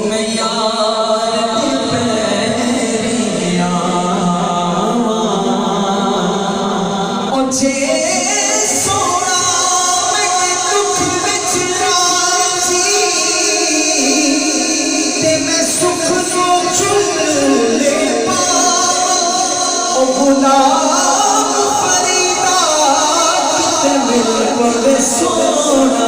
मैं यार दे पैरी आवां ओ जे सोना मैं दुख विच राजी ते मैं सुख नो चुले पावां ओ गुलाम फरीदा किते मिल पवे सोना